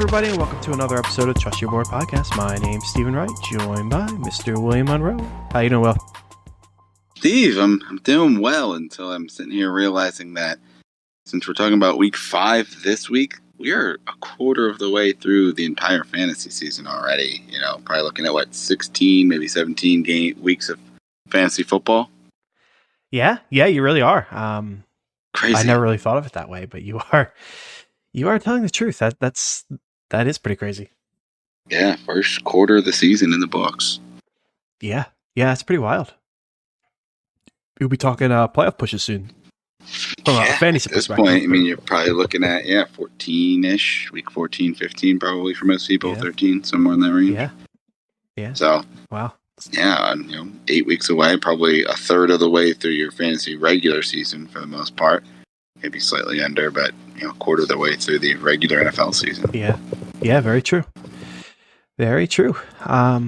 everybody, and welcome to another episode of Trust Your Board Podcast. My name's Stephen Wright, joined by Mr. William Monroe. How you doing, Will? Steve, I'm doing well until I'm sitting here realizing that since we're talking about week 5 this week, we are a quarter of the way through the entire fantasy season already. You know, probably looking at 16, maybe 17 weeks of fantasy football. Yeah, you really are. Crazy. I never really thought of it that way, but you are telling the truth. That is pretty crazy. Yeah, first quarter of the season in the books. Yeah, it's pretty wild. We'll be talking playoff pushes soon. From a fantasy at this perspective. point, I mean, you're probably looking at 14-ish, week 14, 15 probably for most people, 13, somewhere in that range. Yeah. So, wow. Yeah, 8 weeks away, probably a third of the way through your fantasy regular season for the most part. Maybe slightly under, but a quarter of the way through the regular NFL season. Yeah, very true. Very true. Well,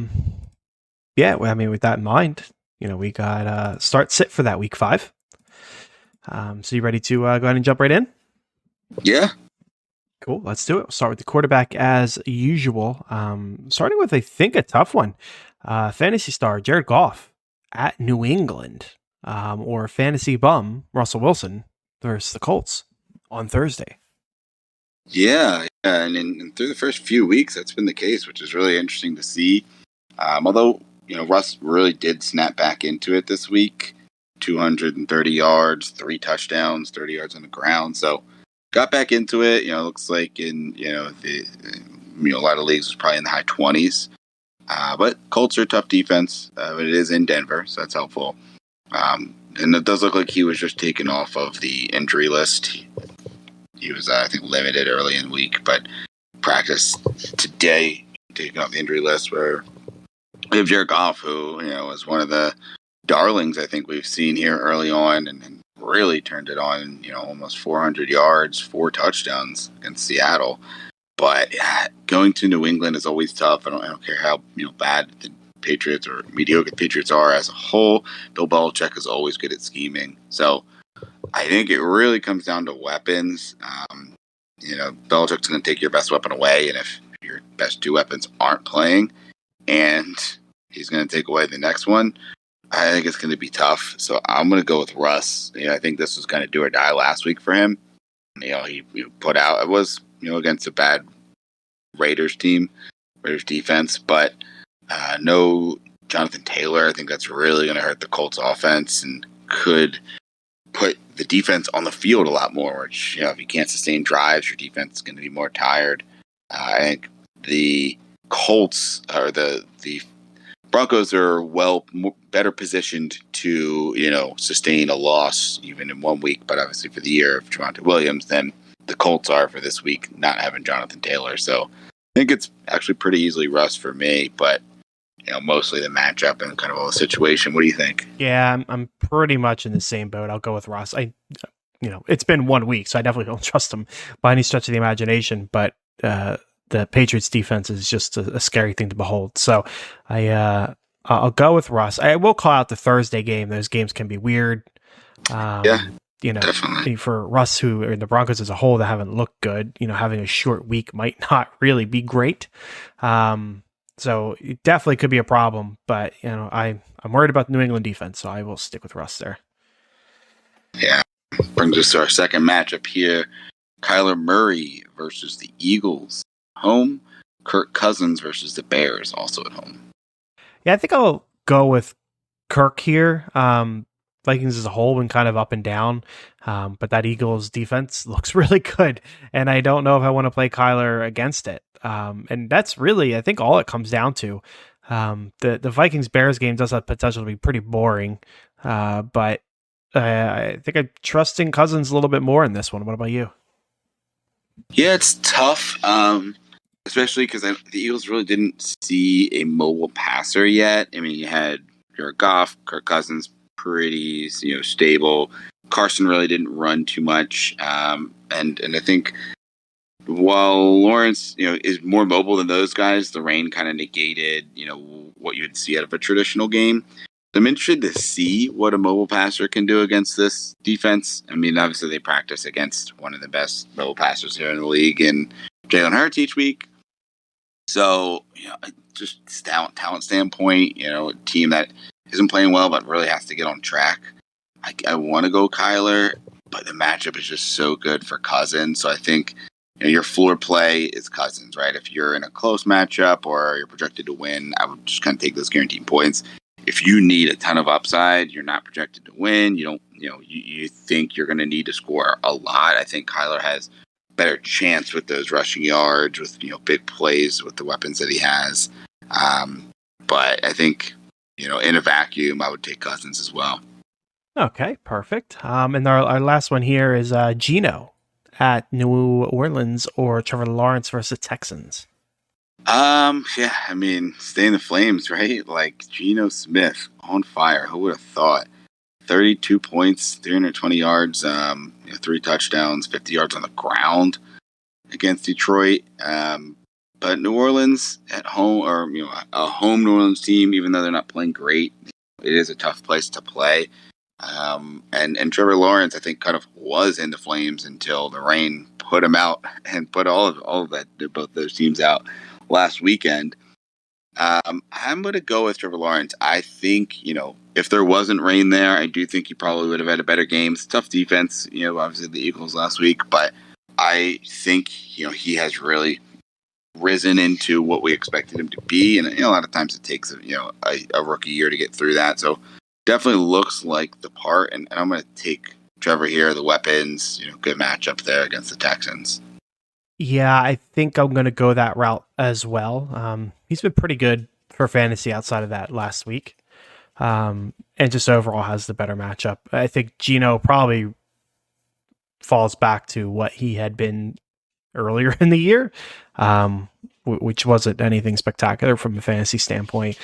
I mean, with that in mind, we got start sit for that week 5. So you ready to go ahead and jump right in? Yeah. Cool. Let's do it. We'll start with the quarterback as usual. Starting with, I think, a tough one. Fantasy star Jared Goff at New England, or fantasy bum Russell Wilson versus the Colts on Thursday. Yeah, and through the first few weeks, that's been the case, which is really interesting to see. Although, Russ really did snap back into it this week. 230 yards, 3 touchdowns, 30 yards on the ground. So got back into it. Looks like in a lot of leagues was probably in the high 20s. But Colts are a tough defense. But it is in Denver, so that's helpful. And it does look like he was just taken off of the injury list. He was, I think, limited early in the week, but practiced today, taking off the injury list. Where we have Jared Goff, who is one of the darlings I think we've seen here early on, and really turned it on. Almost 400 yards, 4 touchdowns against Seattle. But going to New England is always tough. I don't care how bad the Patriots or mediocre Patriots are as a whole. Bill Belichick is always good at scheming. So I think it really comes down to weapons. Belichick's going to take your best weapon away, and if your best 2 weapons aren't playing, and he's going to take away the next one, I think it's going to be tough. So I'm going to go with Russ. I think this was kind of do or die last week for him. He put out, it was against a bad Raiders defense, but no Jonathan Taylor. I think that's really going to hurt the Colts offense and could put the defense on the field a lot more, which, if you can't sustain drives, your defense is going to be more tired. I think the Colts or the Broncos are better positioned to, sustain a loss even in 1 week, but obviously for the year of Javonte Williams than the Colts are for this week, not having Jonathan Taylor. So I think it's actually pretty easily Russ for me, but mostly the matchup and kind of all the situation. What do you think? Yeah, I'm pretty much in the same boat. I'll go with Russ. It's been 1 week, so I definitely don't trust him by any stretch of the imagination, but the Patriots defense is just a scary thing to behold. So I'll go with Russ. I will call out the Thursday game. Those games can be weird. Definitely. For Russ, who in the Broncos as a whole, that haven't looked good, having a short week might not really be great. So it definitely could be a problem, but I'm worried about the New England defense, so I will stick with Russ there. Yeah. Brings us to our second matchup here. Kyler Murray versus the Eagles home. Kirk Cousins versus the Bears, also at home. Yeah, I think I'll go with Kirk here. Vikings as a whole been kind of up and down, but that Eagles defense looks really good, and I don't know if I want to play Kyler against it. And that's really, I think, all it comes down to. The Vikings-Bears game does have potential to be pretty boring, but I think I'm trusting Cousins a little bit more in this one. What about you? Yeah, it's tough, especially because the Eagles really didn't see a mobile passer yet. I mean, you had Jared Goff, Kirk Cousins, pretty stable. Carson really didn't run too much, and I think while Lawrence is more mobile than those guys, the rain kind of negated what you'd see out of a traditional game. I'm interested to see what a mobile passer can do against this defense. I mean, obviously they practice against one of the best mobile passers here in the league, and Jalen Hurts each week. So, just talent standpoint, a team that isn't playing well but really has to get on track. I want to go Kyler, but the matchup is just so good for Cousins. So I think your floor play is Cousins, right? If you're in a close matchup or you're projected to win, I would just kind of take those guaranteed points. If you need a ton of upside, you're not projected to win. You don't, you think you're going to need to score a lot. I think Kyler has better chance with those rushing yards, with big plays with the weapons that he has. But I think in a vacuum, I would take Cousins as well. Okay, perfect. And our last one here is Geno at New Orleans or Trevor Lawrence versus Texans. Yeah, I mean, stay in the flames, right? Like Geno Smith on fire. Who would have thought? 32 points, 320 yards, 3 touchdowns, 50 yards on the ground against Detroit. But New Orleans at home, or a home New Orleans team, even though they're not playing great, it is a tough place to play. And Trevor Lawrence, I think, kind of was in the flames until the rain put him out and put all of both those teams out last weekend. I'm going to go with Trevor Lawrence. I think, if there wasn't rain there, I do think he probably would have had a better game. It's tough defense, obviously the Eagles last week, but I think, he has really risen into what we expected him to be. And a lot of times it takes, a rookie year to get through that. So definitely looks like the part. And I'm going to take Trevor here, the weapons, good matchup there against the Texans. Yeah, I think I'm going to go that route as well. He's been pretty good for fantasy outside of that last week. And just overall has the better matchup. I think Geno probably falls back to what he had been earlier in the year, which wasn't anything spectacular from a fantasy standpoint.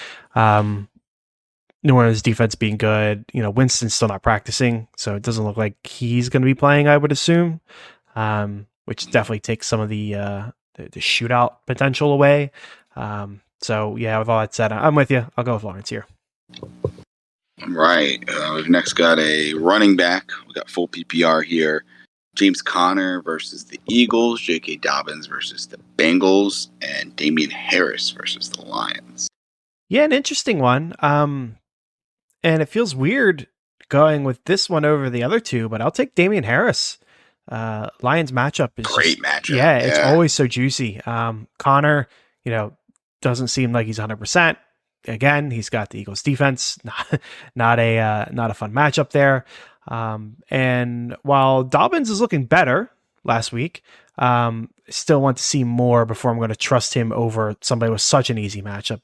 New Orleans defense being good. Winston's still not practicing, so it doesn't look like he's going to be playing, I would assume. Which definitely takes some of the shootout potential away. So yeah, with all that said, I'm with you. I'll go with Lawrence here. All right. We've next got a running back. We got full PPR here. James Conner versus the Eagles, J.K. Dobbins versus the Bengals, and Damian Harris versus the Lions. Yeah, an interesting one. And it feels weird going with this one over the other two, but I'll take Damian Harris. Lions matchup is great matchup. Yeah, it's always so juicy. Connor, doesn't seem like he's 100%. Again, he's got the Eagles defense, not a fun matchup there. And while Dobbins is looking better last week, still want to see more before I'm going to trust him over somebody with such an easy matchup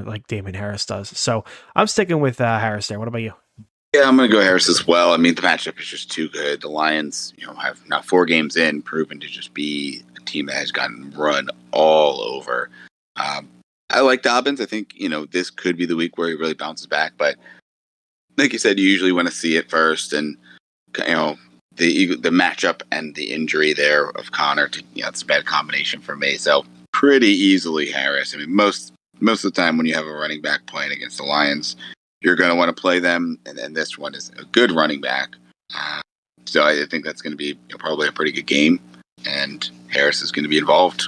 like Damian Harris does. So I'm sticking with Harris there. What about you? Yeah, I'm going to go Harris as well. I mean, the matchup is just too good. The Lions, have now 4 games in proven to just be a team that has gotten run all over. I like Dobbins. I think, this could be the week where he really bounces back. But like you said, you usually want to see it first. And, the matchup and the injury there of Connor, it's a bad combination for me. So pretty easily Harris. I mean, most of the time when you have a running back playing against the Lions, you're going to want to play them, and this one is a good running back. So I think that's going to be probably a pretty good game, and Harris is going to be involved.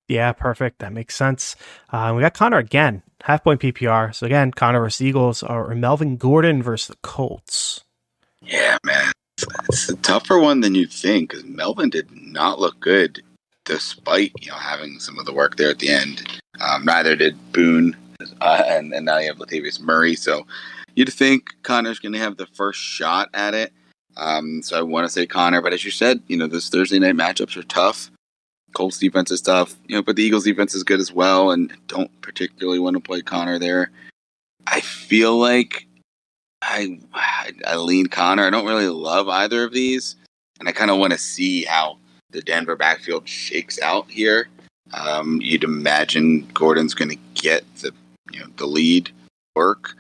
Yeah, perfect. That makes sense. We got Connor again, half-point PPR. So again, Connor versus Eagles, or Melvin Gordon versus the Colts. Yeah, man. It's a tougher one than you'd think, because Melvin did not look good, despite having some of the work there at the end. Neither did Boone. And now you have Latavius Murray. So you'd think Connor's going to have the first shot at it. So I want to say Connor. But as you said, those Thursday night matchups are tough. Colts defense is tough, but the Eagles defense is good as well. And don't particularly want to play Connor there. I feel like I lean Connor. I don't really love either of these. And I kind of want to see how the Denver backfield shakes out here. You'd imagine Gordon's going to get the lead work.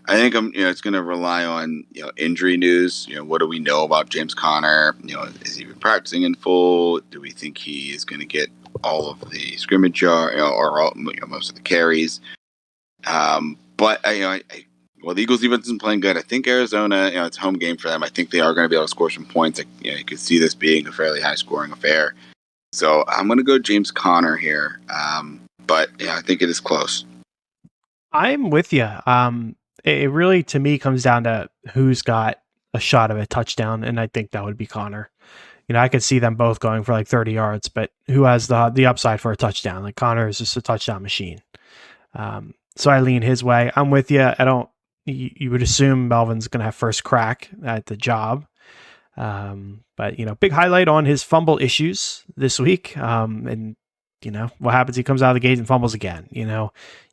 I think it's going to rely on injury news. What do we know about James Conner? Is he practicing in full? Do we think he is going to get all of the scrimmage or most of the carries? But the Eagles defense isn't playing good. I think Arizona, it's a home game for them. I think they are going to be able to score some points. You could see this being a fairly high scoring affair. So I'm going to go James Conner here. But yeah, I think it is close. I'm with you. It really, to me, comes down to who's got a shot of a touchdown, and I think that would be Connor. I could see them both going for like 30 yards, but who has the upside for a touchdown? Like Connor is just a touchdown machine. So I lean his way. I'm with you. I don't. You would assume Melvin's going to have first crack at the job, but big highlight on his fumble issues this week. And what happens? He comes out of the gate and fumbles again. You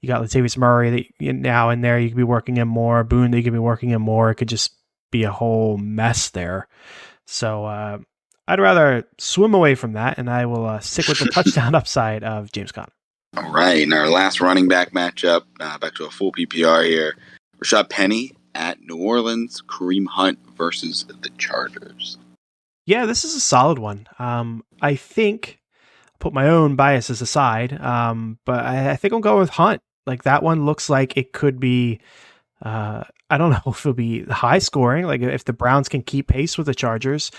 got Latavius Murray that now in there. You could be working him more. Boone, that you could be working him more. It could just be a whole mess there. So I'd rather swim away from that, and I will stick with the touchdown upside of James Conner. All right, in our last running back matchup, back to a full PPR here. Rashad Penny at New Orleans, Kareem Hunt versus the Chargers. Yeah, this is a solid one. I think I'll put my own biases aside, but I think I'll go with Hunt. Like that one looks like it could be. I don't know if it'll be high scoring, like if the Browns can keep pace with the Chargers.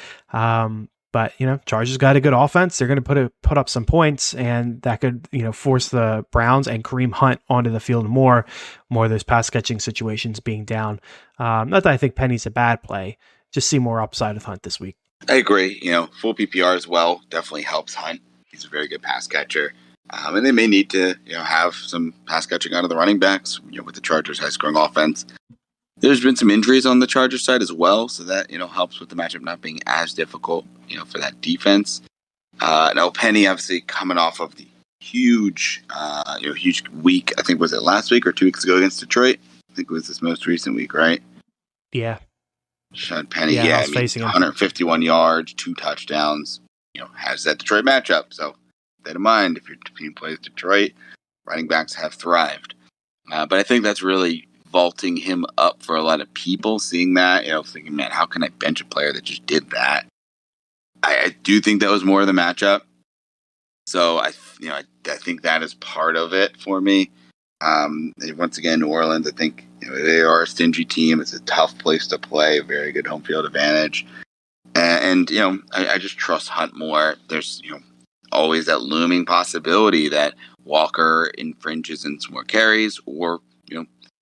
But Chargers got a good offense. They're going to put up some points, and that could force the Browns and Kareem Hunt onto the field more of those pass catching situations being down. Not that I think Penny's a bad play, just see more upside with Hunt this week. I agree. Full PPR as well definitely helps Hunt. He's a very good pass catcher. And they may need to have some pass catching out of the running backs with the Chargers' high scoring offense. There's been some injuries on the Chargers side as well, so that helps with the matchup not being as difficult for that defense. Now Penny obviously coming off of the huge week. I think was it last week or 2 weeks ago against Detroit? I think it was this most recent week, right? Yeah. Rashad Penny, I was facing him. 151 yards, 2 touchdowns. Has that Detroit matchup. So that in mind, if your team plays Detroit, running backs have thrived. But I think that's really vaulting him up for a lot of people, seeing that, thinking, man, how can I bench a player that just did that? I do think that was more of the matchup. So I think that is part of it for me. Once again, New Orleans, I think they are a stingy team. It's a tough place to play, a very good home field advantage. And I just trust Hunt more. There's, always that looming possibility that Walker infringes in some more carries, or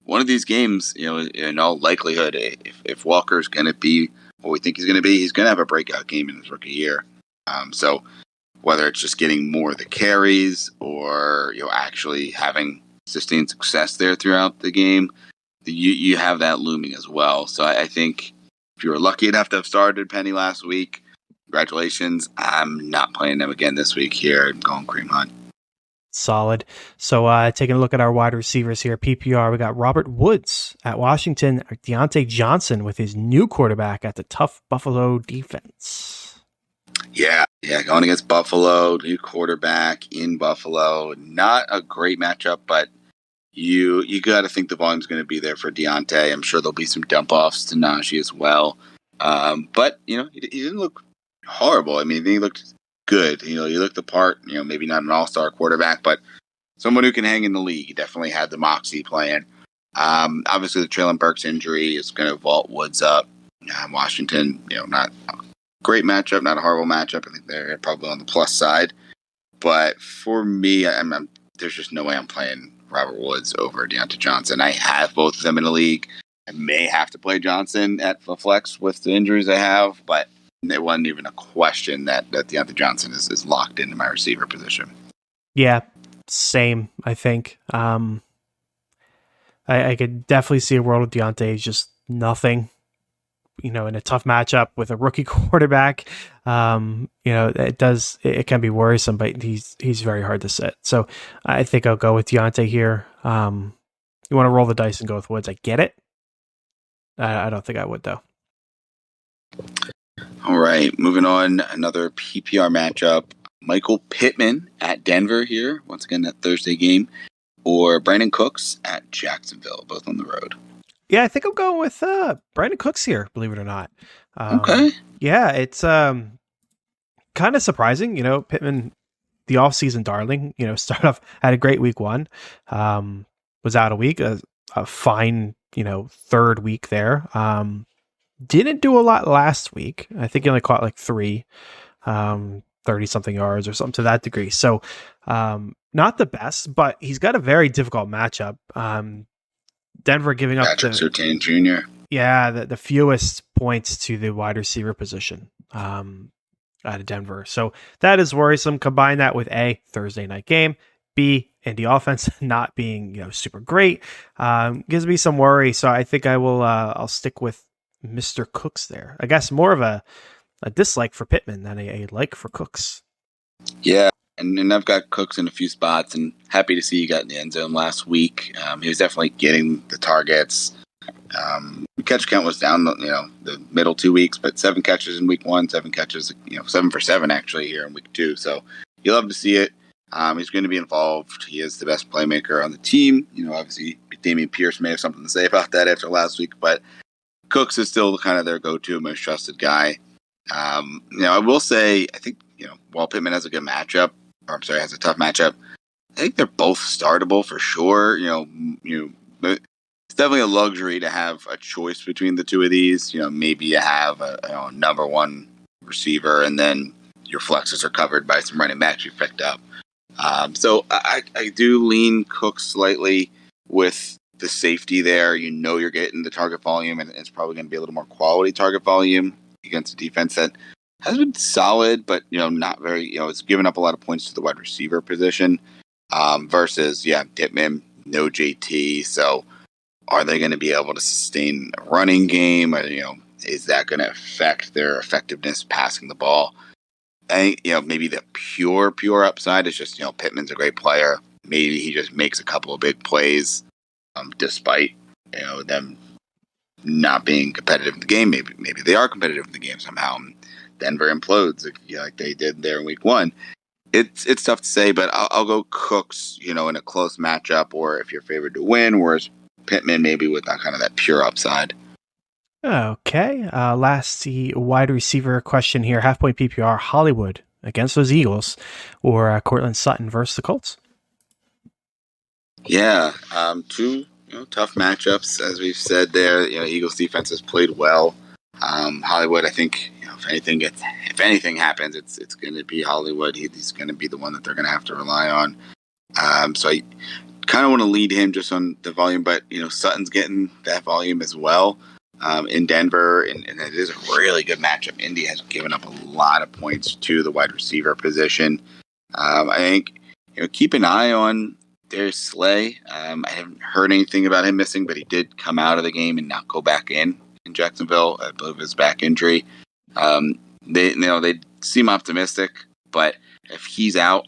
one of these games, in all likelihood, if Walker's going to be what we think he's going to be, he's going to have a breakout game in his rookie year. So whether it's just getting more of the carries or actually having sustained success there throughout the game, you have that looming as well. So I think if you were lucky enough to have started Penny last week, congratulations. I'm not playing them again this week here. I'm going Kareem Hunt. Solid. So taking a look at our wide receivers here, PPR, we got Robert Woods at Washington, Deontay Johnson with his new quarterback at the tough Buffalo defense. Yeah, going against Buffalo, new quarterback in Buffalo. Not a great matchup, but you got to think the volume's going to be there for Deontay. I'm sure there'll be some dump-offs to Najee as well. But, he didn't look horrible. I mean, he looked good. He looked the part, maybe not an all-star quarterback, but someone who can hang in the league. He definitely had the moxie playing. Obviously, the Traylon Burks injury is going to vault Woods up. Washington, not a great matchup, not a horrible matchup. I think they're probably on the plus side. But for me, there's just no way I'm playing Robert Woods over Deontay Johnson. I have both of them in the league. I may have to play Johnson at the flex with the injuries I have, but it wasn't even a question that Deontay Johnson is locked into my receiver position. Yeah, same, I think. I could definitely see a world with Deontay is just nothing, in a tough matchup with a rookie quarterback. It can be worrisome, but he's very hard to sit. So I think I'll go with Deontay here. You want to roll the dice and go with Woods. I get it. I don't think I would, though. All right, moving on. Another PPR matchup. Michael Pittman at Denver here. Once again, that Thursday game. Or Brandon Cooks at Jacksonville, both on the road. Yeah, I think I'm going with Brandon Cooks here, believe it or not. Okay. Yeah, it's kind of surprising. Pittman, the offseason darling, started off, had a great week 1. Was out a week, a fine, third week there. Didn't do a lot last week. I think he only caught like 3. 30-something yards or something to that degree. So not the best, but he's got a very difficult matchup. Denver giving up Patrick Surtain Jr. Yeah, the fewest points to the wide receiver position out of Denver. So that is worrisome. Combine that with A, Thursday night game, B, Indy offense not being super great, gives me some worry. So I think I'll stick with Mr. Cooks there. I guess more of a dislike for Pittman than a like for Cooks. Yeah, and I've got Cooks in a few spots, and happy to see he got in the end zone last week. He was definitely getting the targets. Catch count was down, the middle 2 weeks, but 7 catches in week 1, 7 catches, 7 for 7 actually here in week 2. So you love to see it. He's going to be involved. He is the best playmaker on the team. Obviously Damian Pierce may have something to say about that after last week, but Cooks is still kind of their go-to, most trusted guy. I will say, I think, while Pittman has a good matchup, has a tough matchup, I think they're both startable for sure. But it's definitely a luxury to have a choice between the two of these. Maybe you have a number one receiver, and then your flexes are covered by some running backs you've picked up. So I do lean Cook slightly with the safety there. You're getting the target volume, and it's probably going to be a little more quality target volume against a defense that has been solid, but not very. It's given up a lot of points to the wide receiver position versus Pittman, no JT. So are they going to be able to sustain a running game? Or, is that going to affect their effectiveness passing the ball? I think maybe the pure upside is just Pittman's a great player. Maybe he just makes a couple of big plays, despite them not being competitive in the game. Maybe they are competitive in the game somehow. Denver implodes like they did there in week 1. It's tough to say, but I'll go Cooks, in a close matchup, or if you're favored to win, whereas Pittman maybe with that pure upside. Okay. Last wide receiver question here. Half point PPR, Hollywood against those Eagles, or Cortland Sutton versus the Colts. Yeah. Two tough matchups, as we've said there. Eagles defense has played well. Hollywood, I think, if anything happens, it's going to be Hollywood. He's going to be the one that they're going to have to rely on. So I kind of want to lead him just on the volume, but Sutton's getting that volume as well in Denver, and it is a really good matchup. Indy has given up a lot of points to the wide receiver position. I think keep an eye on Darius Slay. I haven't heard anything about him missing, but he did come out of the game and not go back in Jacksonville. I believe his back injury. They seem optimistic, but if he's out,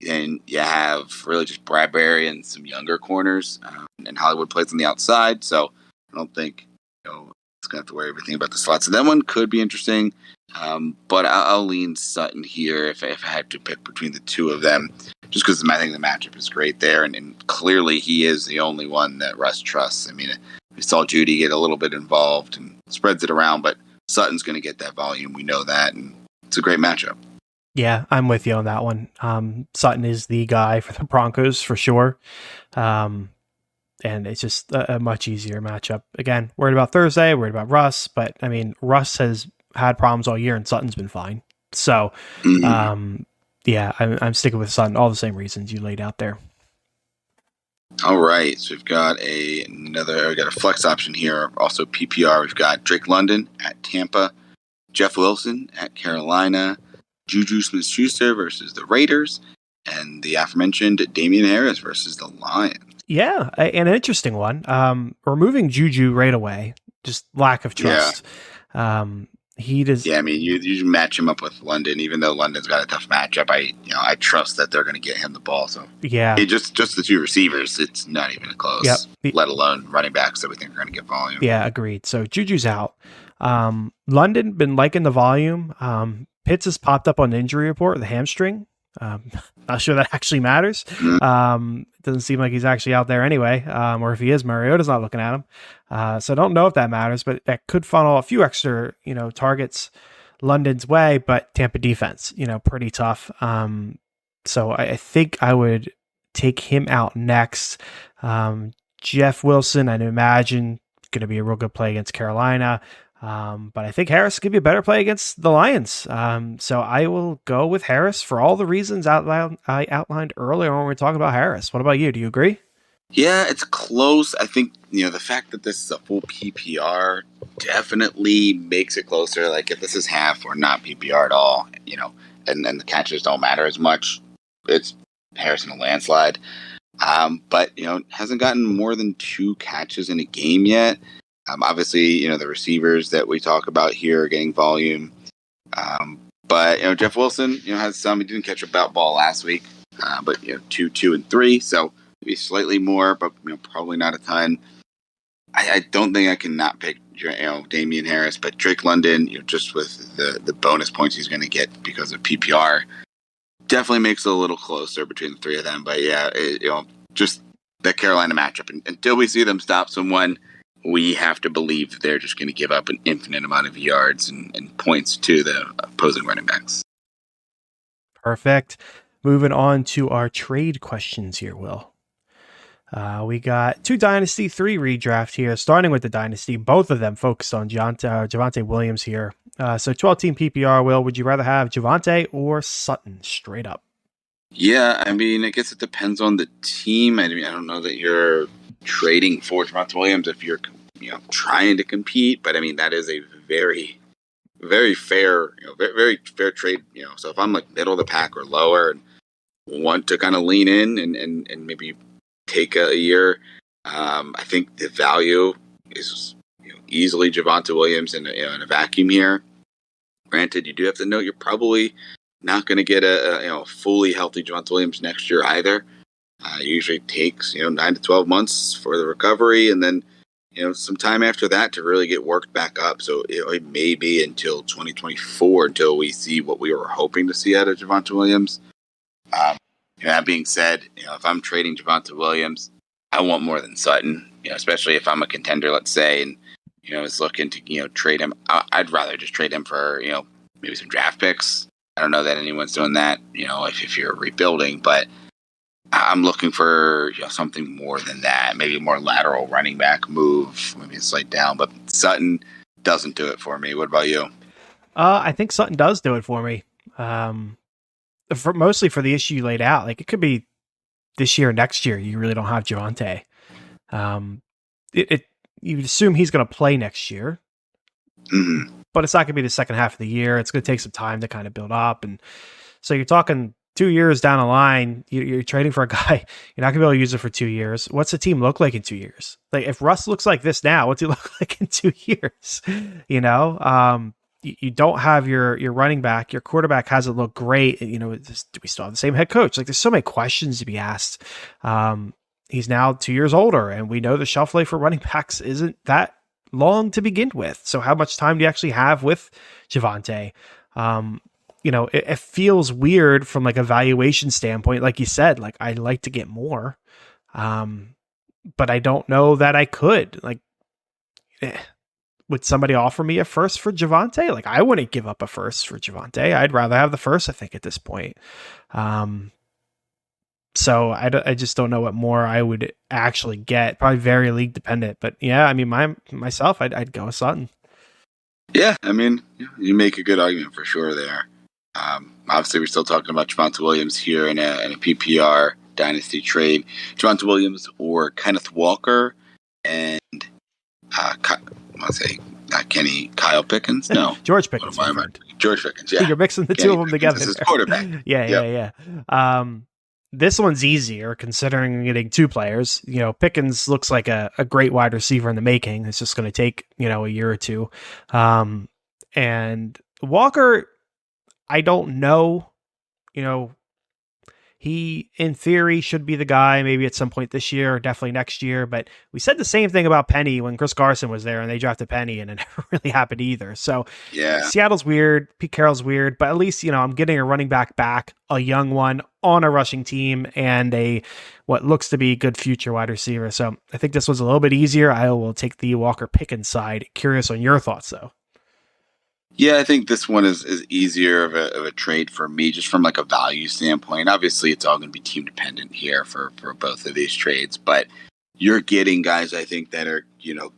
then you have really just Bradbury and some younger corners, and Hollywood plays on the outside. So I don't think it's going to have to worry everything about the slots. So that one could be interesting, but I'll lean Sutton here if I had to pick between the two of them, just because I think the matchup is great there, and clearly he is the only one that Russ trusts. I mean, we saw Judy get a little bit involved and spreads it around, but Sutton's going to get that volume. We know that, and it's a great matchup. Yeah, I'm with you on that one. Sutton is the guy for the Broncos for sure. And it's just a much easier matchup. Again, worried about Thursday, worried about Russ, but I mean, Russ has had problems all year and Sutton's been fine. So, I'm sticking with Sutton, all the same reasons you laid out there. All right, so we've got a flex option here. Also PPR, we've got Drake London at Tampa, Jeff Wilson at Carolina, Juju Smith-Schuster versus the Raiders, and the aforementioned Damian Harris versus the Lions. Yeah, an interesting one. Removing Juju right away, just lack of trust. Yeah. He does. Yeah, I mean, you match him up with London, even though London's got a tough matchup. I trust that they're going to get him the ball. So yeah, just the two receivers, it's not even close. Yep. Let alone running backs that we think are going to get volume. Yeah, agreed. So Juju's out. London been liking the volume. Pitts has popped up on the injury report with a hamstring. Not sure that actually matters. Doesn't seem like he's actually out there anyway. Or if he is, Mariota's not looking at him. So I don't know if that matters, but that could funnel a few extra, targets London's way, but Tampa defense, pretty tough. So I think I would take him out next. Jeff Wilson, I'd imagine going to be a real good play against Carolina. But I think Harris could be a better play against the Lions. So I will go with Harris for all the reasons I outlined earlier when we were talking about Harris. What about you? Do you agree? Yeah, it's close. I think, the fact that this is a full PPR definitely makes it closer. Like, if this is half or not PPR at all, and the catches don't matter as much, it's Harrison a landslide. But, hasn't gotten more than 2 catches in a game yet. Obviously, the receivers that we talk about here are getting volume. But, Jeff Wilson, has some. He didn't catch a ball last week, but, 2, 2, and 3. So maybe slightly more, but, probably not a ton. I don't think I can not pick, Damian Harris, but Drake London, just with the bonus points he's going to get because of PPR, definitely makes it a little closer between the 3 of them. But yeah, just that Carolina matchup. And until we see them stop someone, we have to believe that they're just going to give up an infinite amount of yards and points to the opposing running backs. Perfect. Moving on to our trade questions here, Will. We got 2 Dynasty, 3 Redraft here, starting with the Dynasty. Both of them focused on Javonte Williams here. So 12-team PPR, Will, would you rather have Javonte or Sutton straight up? Yeah, I mean, I guess it depends on the team. I mean, I don't know that you're trading for Javonte Williams if you're, trying to compete. But I mean, that is a very, very fair, very fair trade. So if I'm like middle of the pack or lower and want to kind of lean in and maybe take a year, I think the value is easily Javonte Williams in a vacuum here. Granted, you do have to note you're probably not going to get a fully healthy Javonte Williams next year either. It usually takes 9 to 12 months for the recovery, and then some time after that to really get worked back up. So it may be until 2024 until we see what we were hoping to see out of Javonte Williams. That being said, if I'm trading Javonte Williams, I want more than Sutton. Especially if I'm a contender, let's say, and is looking to trade him. I'd rather just trade him for maybe some draft picks. I don't know that anyone's doing that. If you're rebuilding, but I'm looking for something more than that. Maybe a more lateral running back move, maybe a slight down. But Sutton doesn't do it for me. What about you? I think Sutton does do it for me. Mostly for the issue you laid out. Like, it could be this year or next year. You really don't have Javonte. You assume he's going to play next year, but it's not going to be the second half of the year. It's going to take some time to kind of build up. And so you're talking 2 years down the line, you're trading for a guy. You're not going to be able to use it for 2 years. What's the team look like in 2 years? Like, if Russ looks like this now, what's he look like in 2 years? You don't have your running back. Your quarterback hasn't looked great. Do we still have the same head coach? Like, there's so many questions to be asked. He's now 2 years older, and we know the shelf life for running backs isn't that long to begin with. So how much time do you actually have with Javonte? It feels weird from like a valuation standpoint. Like you said, like, I'd like to get more, but I don't know that I could. Like, would somebody offer me a first for Javonte? Like, I wouldn't give up a first for Javonte. I'd rather have the first, I think, at this point. So I just don't know what more I would actually get. Probably very league dependent. But yeah, I mean, myself, I'd go with Sutton. Yeah, I mean, you make a good argument for sure there. Obviously, we're still talking about Javonte Williams here in a PPR dynasty trade. Javonte Williams or Kenneth Walker and Kyle Pickens? No. George Pickens. George Pickens, yeah. You're mixing the two of them together. This is quarterback. Yeah. This one's easier considering getting 2 players. Pickens looks like a great wide receiver in the making. It's just going to take, a year or 2. And Walker, I don't know, he, in theory, should be the guy maybe at some point this year or definitely next year. But we said the same thing about Penny when Chris Carson was there and they drafted Penny and it never really happened either. So yeah, Seattle's weird. Pete Carroll's weird. But at least, I'm getting a running back, a young one on a rushing team and what looks to be good future wide receiver. So I think this was a little bit easier. I will take the Walker Pickens side. Curious on your thoughts, though. Yeah, I think this one is easier of a trade for me, just from like a value standpoint. Obviously, it's all going to be team dependent here for both of these trades. But you're getting guys, I think, that are,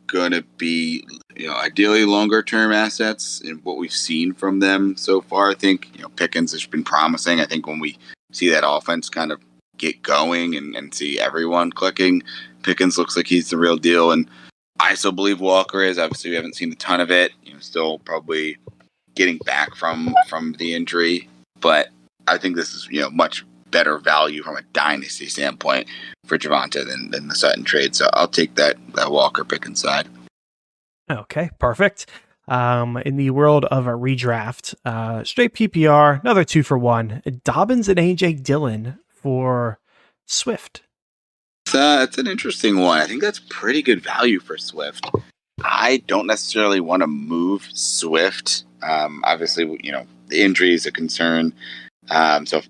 going to be, ideally longer term assets. And what we've seen from them so far, I think, Pickens has been promising. I think when we see that offense kind of get going and see everyone clicking, Pickens looks like he's the real deal. And I still believe Walker is. Obviously, we haven't seen a ton of it. Still probably getting back from the injury. But I think this is, much better value from a dynasty standpoint for Javonte than the Sutton trade. So I'll take that Walker Pickens side. Okay, perfect. In the world of a redraft, straight PPR, another 2-for-1. Dobbins and AJ Dillon for Swift. It's an interesting one. I think that's pretty good value for Swift. I don't necessarily want to move Swift. Obviously, the injury is a concern. So,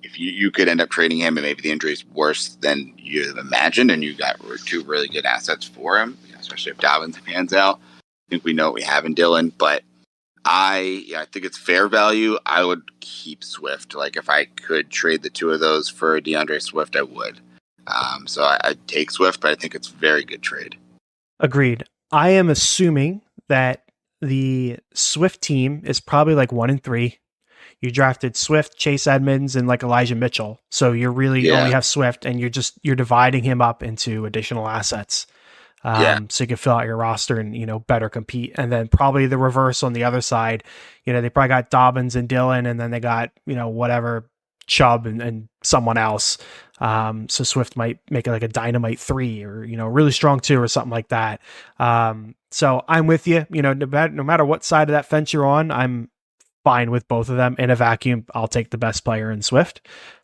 if you could end up trading him and maybe the injury is worse than you have imagined and you got two really good assets for him, especially if Dobbins pans out. I think we know what we have in Dillon, but I think it's fair value. I would keep Swift. Like if I could trade the two of those for DeAndre Swift, I would. So I'd take Swift, but I think it's a very good trade. Agreed. I am assuming that the Swift team is probably like 1-3. You drafted Swift, Chase Edmonds, and like Elijah Mitchell. So you're really only have Swift, and you're dividing him up into additional assets. So you can fill out your roster and, better compete. And then probably the reverse on the other side, they probably got Dobbins and Dillon, and then they got, whatever Chubb and someone else. So Swift might make it like a dynamite 3 or, really strong 2 or something like that. So I'm with you, no matter what side of that fence you're on, I'm fine with both of them. In a vacuum, I'll take the best player in Swift.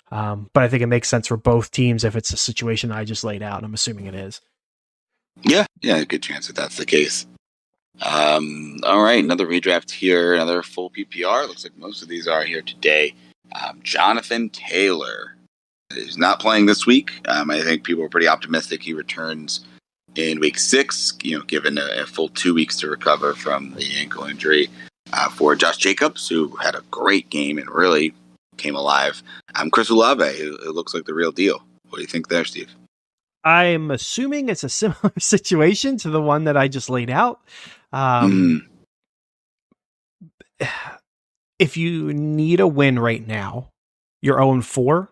But I think it makes sense for both teams if it's a situation I just laid out. And I'm assuming it is. Yeah, a good chance that that's the case. All right, another redraft here, another full PPR. Looks like most of these are here today. Jonathan Taylor is not playing this week. I think people are pretty optimistic he returns in week 6, given a full 2 weeks to recover from the ankle injury. For Josh Jacobs, who had a great game and really came alive. Chris Olave, who looks like the real deal. What do you think there, Steve? I'm assuming it's a similar situation to the one that I just laid out. If you need a win right now, you're 0-4,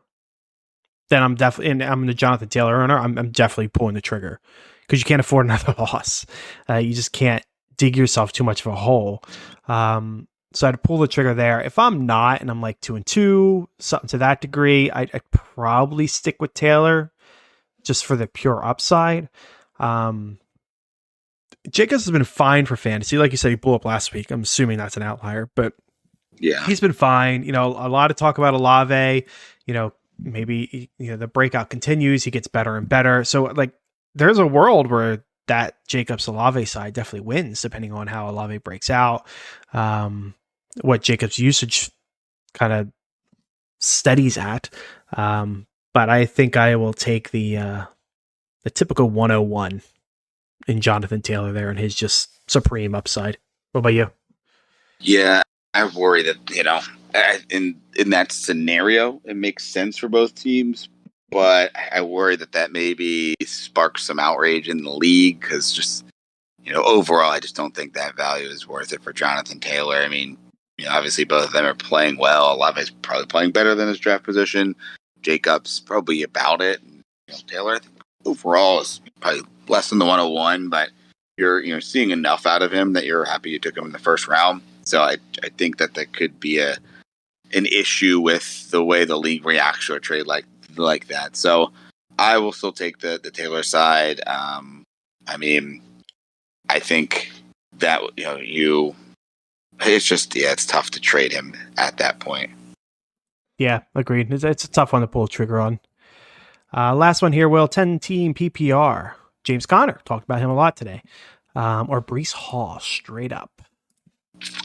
then I'm the Jonathan Taylor owner. I'm definitely pulling the trigger because you can't afford another loss. You just can't dig yourself too much of a hole. So I'd pull the trigger there. If I'm not, and I'm like 2-2, something to that degree, I'd probably stick with Taylor just for the pure upside. Jacobs has been fine for fantasy. Like you said, he blew up last week. I'm assuming that's an outlier, but yeah, he's been fine. A lot of talk about Olave, maybe, the breakout continues. He gets better and better. So like there's a world where that Jacobs Olave side definitely wins depending on how Olave breaks out. What Jacobs usage kind of steadies at. But I think I will take the typical 101 in Jonathan Taylor there and his just supreme upside. What about you? Yeah, I worry that, in that scenario, it makes sense for both teams. But I worry that maybe sparks some outrage in the league because just, overall, I just don't think that value is worth it for Jonathan Taylor. I mean, obviously both of them are playing well. Olave's probably playing better than his draft position. Jacobs probably about it. Taylor, I think overall is probably less than the 101, but you're seeing enough out of him that you're happy you took him in the first round. So I think that could be an issue with the way the league reacts to a trade like that. So I will still take the Taylor side. I mean, I think that it's just it's tough to trade him at that point. Yeah, agreed. It's a tough one to pull a trigger on. Last one here, Will, 10-team PPR. James Conner, talked about him a lot today. Or Breece Hall, straight up.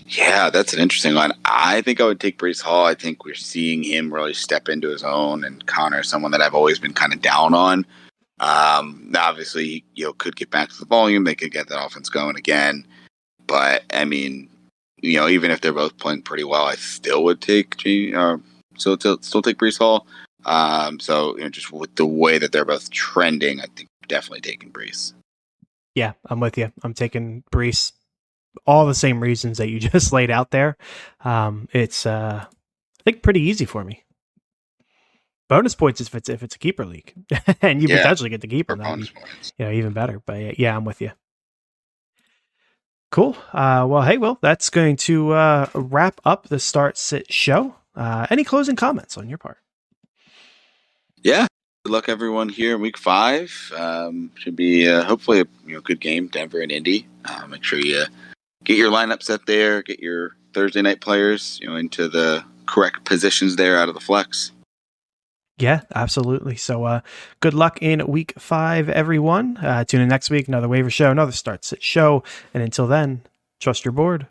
Yeah, that's an interesting one. I think I would take Breece Hall. I think we're seeing him really step into his own, and Conner is someone that I've always been kind of down on. Obviously, could get back to the volume. They could get that offense going again. But, I mean, even if they're both playing pretty well, I still would take still take Breece Hall. So just with the way that they're both trending, I think definitely taking Brees. Yeah, I'm with you. I'm taking Brees. All the same reasons that you just laid out there. It's I think pretty easy for me. Bonus points if it's a keeper league, and you potentially get the keeper. That'd be even better. But yeah, I'm with you. Cool. Well, hey, Will, that's going to wrap up the Start Sit show. Any closing comments on your part? Yeah. Good luck, everyone, here in week 5. Should be hopefully a good game, Denver and Indy. Make sure you get your lineup set there, get your Thursday night players into the correct positions there out of the flex. Yeah, absolutely. So good luck in week 5, everyone. Tune in next week, another waiver show, another Start Sit show. And until then, trust your board.